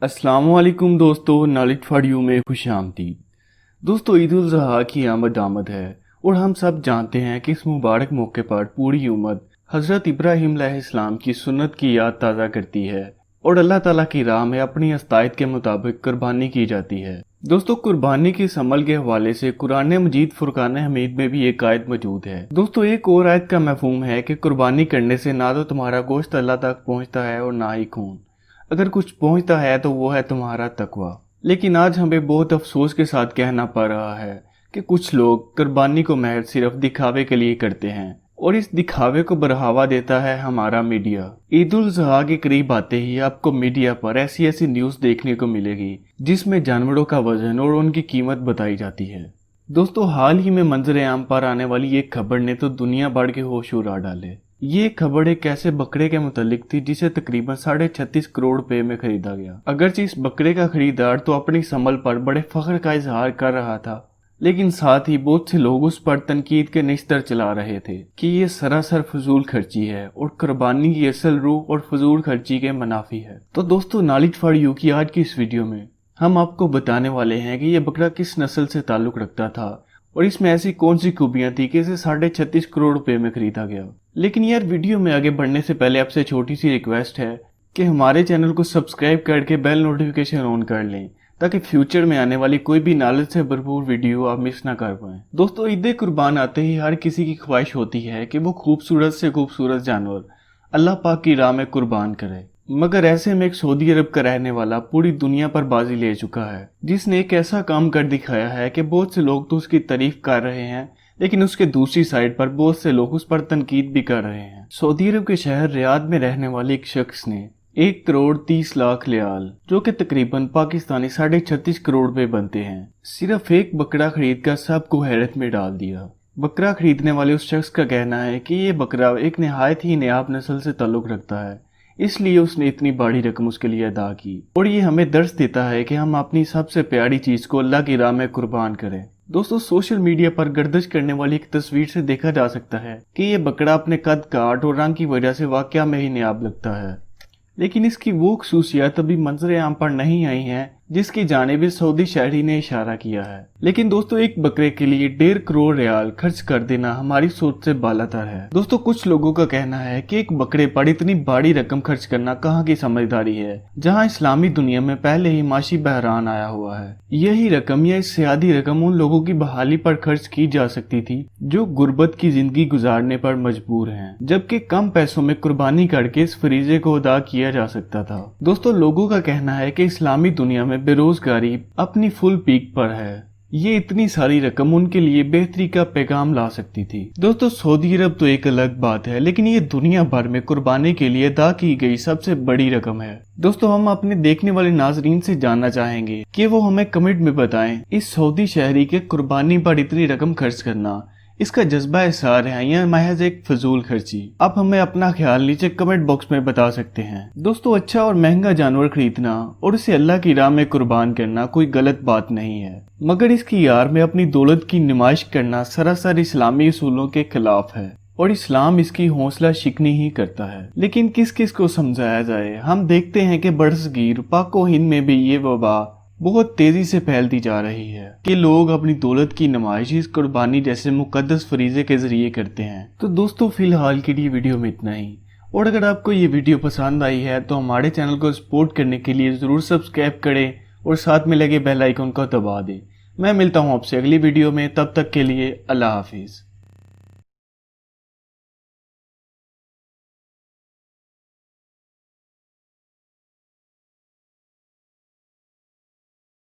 अस्सलाम वालेकुम दोस्तों, नॉलेज फॉर यू में खुश आमदीद। दोस्तों, ईद उल ज़ुहा की आमद है और हम सब जानते हैं कि इस मुबारक मौके पर पूरी उम्मत हज़रत इब्राहीम अलैहिस्सलाम की सुन्नत की याद ताज़ा करती है और अल्लाह ताला की राह में अपनी अस्तायद के मुताबिक कुर्बानी की जाती है। दोस्तों, कुर्बानी के इस अमल के हवाले से कुरान मजीद फुरकान हमीद में भी एक आयत मौजूद है। दोस्तों, एक और आयत का मफहूम है कि कुर्बानी करने से ना तो तुम्हारा गोश्त अल्लाह तक पहुँचता है और ना ही खून। अगर कुछ पहुंचता है तो वो है तुम्हारा तकवा। लेकिन आज हमें बहुत अफसोस के साथ कहना पड़ रहा है कि कुछ लोग कुर्बानी को महज सिर्फ दिखावे के लिए करते हैं और इस दिखावे को बढ़ावा देता है हमारा मीडिया। ईद उल ज़ुहा के करीब आते ही आपको मीडिया पर ऐसी ऐसी न्यूज़ देखने को मिलेगी जिसमें जानवरों का वजन और उनकी कीमत बताई जाती है। दोस्तों, हाल ही में मंजर आम पर आने वाली एक खबर ने तो दुनिया भर के होश उड़ा डाले। ये खबर एक ऐसे बकरे के मुतालिक थी जिसे तकरीबन 36.5 करोड़ रुपए में खरीदा गया। अगरचे इस बकरे का खरीदार तो अपनी समल पर बड़े फख्र का इजहार कर रहा था, लेकिन साथ ही बहुत से लोग उस पर तनकीद के निश्तर चला रहे थे कि ये सरासर फजूल खर्ची है और कुर्बानी की असल रूह और फजूल खर्ची के मुनाफी है। तो दोस्तों, नॉलेज फॉर यू की आज की इस वीडियो में हम आपको बताने वाले हैं कि ये बकरा किस नस्ल से ताल्लुक रखता था और इसमें ऐसी कौन सी खूबियां थी कि इसे 36.5 करोड़ रुपए में खरीदा गया। लेकिन यार, वीडियो में आगे बढ़ने से पहले आपसे छोटी सी रिक्वेस्ट है कि हमारे चैनल को सब्सक्राइब करके बेल नोटिफिकेशन ऑन कर लें ताकि फ्यूचर में आने वाली कोई भी नॉलेज से भरपूर वीडियो आप मिस ना कर पाएं। दोस्तों, ईद कुर्बान आते ही हर किसी की ख्वाहिश होती है कि वो खूबसूरत से खूबसूरत जानवर अल्लाह पाक की राह में कुर्बान करे। मगर ऐसे में एक सऊदी अरब का रहने वाला पूरी दुनिया पर बाजी ले चुका है, जिसने एक ऐसा काम कर दिखाया है कि बहुत से लोग तो उसकी तारीफ कर रहे हैं, लेकिन उसके दूसरी साइड पर बहुत से लोग उस पर तनकीद भी कर रहे हैं। सऊदी अरब के शहर रियाद में रहने वाले एक शख्स ने 1 करोड़ 30 लाख रियाल, जो कि तकरीबन पाकिस्तानी 36.5 करोड़ रुपए बनते हैं, सिर्फ एक बकरा खरीद कर सबको हैरत में डाल दिया। बकरा खरीदने वाले उस शख्स का कहना है कि ये बकरा एक निहायत ही नायाब नस्ल से ताल्लुक रखता है, इसलिए उसने इतनी बड़ी रकम उसके लिए अदा की और ये हमें दर्श देता है कि हम अपनी सबसे प्यारी चीज को अल्लाह की राह में कुर्बान करें। दोस्तों, सोशल मीडिया पर गर्दिश करने वाली एक तस्वीर से देखा जा सकता है कि ये बकरा अपने कद काट और रंग की वजह से वाकया में ही नायाब लगता है, लेकिन इसकी वो खसूसियात अभी मंजर आम पर नहीं आई हैं जिसकी जानिब इस सऊदी शहरी ने इशारा किया है। लेकिन दोस्तों, एक बकरे के लिए 1.5 करोड़ रियाल खर्च कर देना हमारी सोच से बालातर है। दोस्तों, कुछ लोगों का कहना है कि एक बकरे पर इतनी बड़ी रकम खर्च करना कहाँ की समझदारी है, जहाँ इस्लामी दुनिया में पहले ही माशी बहरान आया हुआ है। यही रकम या इससे आधी रकम उन लोगों की बहाली पर खर्च की जा सकती थी जो गुर्बत की जिंदगी गुजारने पर मजबूर हैं, जबकि कम पैसों में कुर्बानी करके इस फरीजे को अदा किया जा सकता था। दोस्तों, लोगों का कहना है कि इस्लामी दुनिया में बेरोजगारी अपनी फुल पीक पर है। ये इतनी सारी रकम उनके लिए बेहतरी का पैगाम ला सकती थी। दोस्तों, सऊदी अरब तो एक अलग बात है, लेकिन ये दुनिया भर में कुर्बानी के लिए अदा की गई सबसे बड़ी रकम है। दोस्तों, हम अपने देखने वाले नाजरीन से जानना चाहेंगे कि वो हमें कमेंट में बताएं, इस सऊदी शहरी के कुर्बानी पर इतनी रकम खर्च करना इसका जज्बा इसार है या महज एक फजूल खर्ची। आप हमें अपना ख्याल नीचे कमेंट बॉक्स में बता सकते हैं। दोस्तों, अच्छा और महंगा जानवर खरीदना और उसे अल्लाह की राह में कुर्बान करना कोई गलत बात नहीं है, मगर इसकी यार में अपनी दौलत की नुमाइश करना सरासर इस्लामी उसूलों के खिलाफ है और इस्लाम इसकी हौसला शिकनी ही करता है। लेकिन किस किस को समझाया जाए। हम देखते हैं कि बरसगीर पाको हिंद में भी ये वबा बहुत तेजी से फैलती जा रही है कि लोग अपनी दौलत की नुमाइश इस कुर्बानी जैसे मुकद्दस फरीजे के जरिए करते हैं। तो दोस्तों, फिलहाल के लिए वीडियो में इतना ही, और अगर आपको ये वीडियो पसंद आई है तो हमारे चैनल को सपोर्ट करने के लिए जरूर सब्सक्राइब करें और साथ में लगे बेल आइकन को दबा दें। मैं मिलता हूँ आपसे अगली वीडियो में, तब तक के लिए अल्लाह हाफिज।